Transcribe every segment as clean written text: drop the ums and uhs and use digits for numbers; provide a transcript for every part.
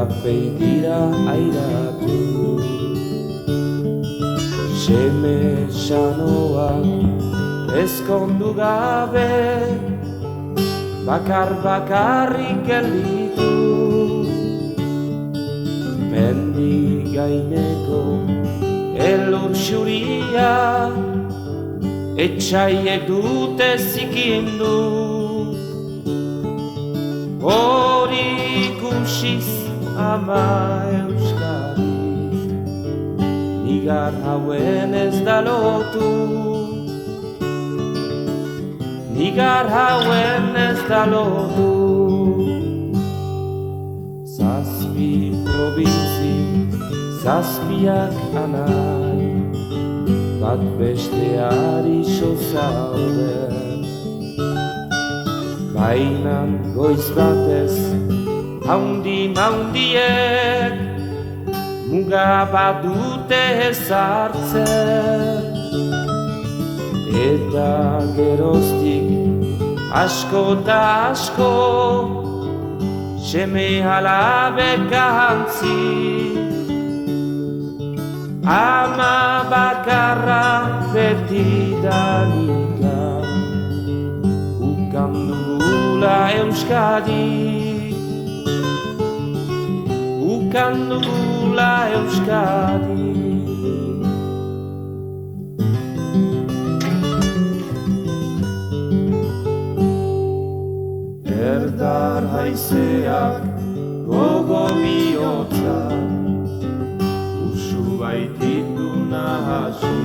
Haurrak beitira airatu, seme sanoak ezkondu gabe, bakarrik gelditu. Mendi gaineko elur xuria, etxaiek dute zikindu. Hori ikusiz ama Euskadi, nigar hauen ez da lotu. Nigar hauen ez da lotu. Zazpi probintzi, zazpiak anai, bat besteari zaude. Bainan goiz batez, haundiek, muga bat dute ezartzen. Eta geroztik asko eta asko, seme alabek ahantzi. Ama bakarra beti danika, ukan dugula Euskadi. Ukan dugula Euskadi. Erdar haizeak gogo bihotzak, usu baititu nahasi.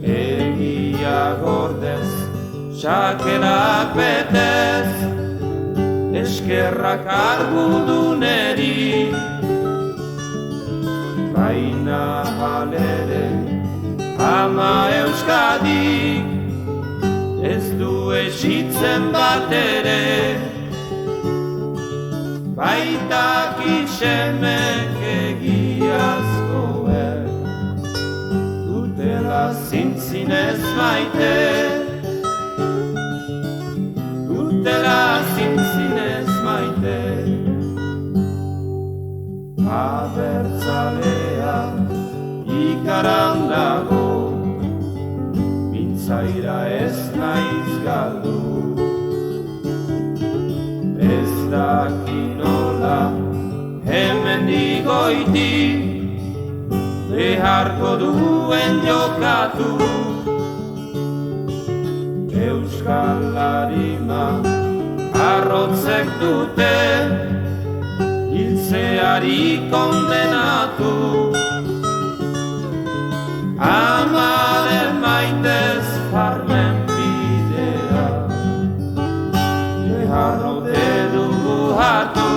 Egia gordez, sakelak betez, eskerrak arguduneri. Baina halere, ama Euskadik, ez du esitzen bat ere. Baitak isemek egiazkoek, dutela zintzinez maite. Dutela zintzinez maite. Abertzalea ikaran dago, zaira ez naiz galdu. Ez dakinola hemendik goiti, beharko duen jokatu. Euskal Larima arrotzek dute, hiltzeari kondenatu. Amaren maitez farmen bidea, beharrote dugu hartu.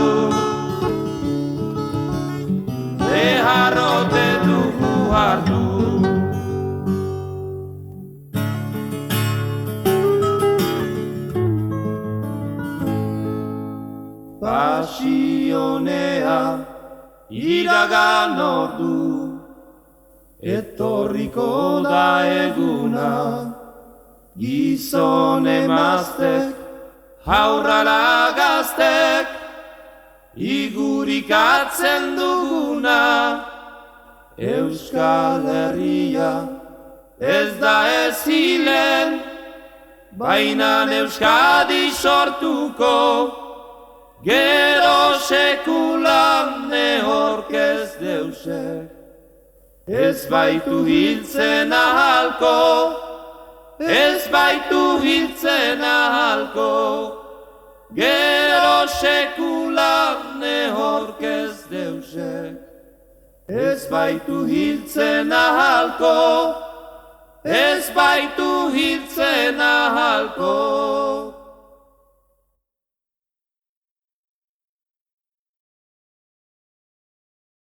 Beharrote dugu hartu. Pasionea iragan ordu, etorriko da eguna. Gizon emaztek, haurrala gaztek, igurikatzen duguna. Euskal Herria ez da ez hilen, bainan Euskadi sortuko. Gero sekulan nehork ez deusek, ez baitu hiltzen ahalko. Ez baitu hiltzen ahalko. Gero sekulan nehork ez deusek, ez baitu hiltzen ahalko. Ez baitu hiltzen ahalko.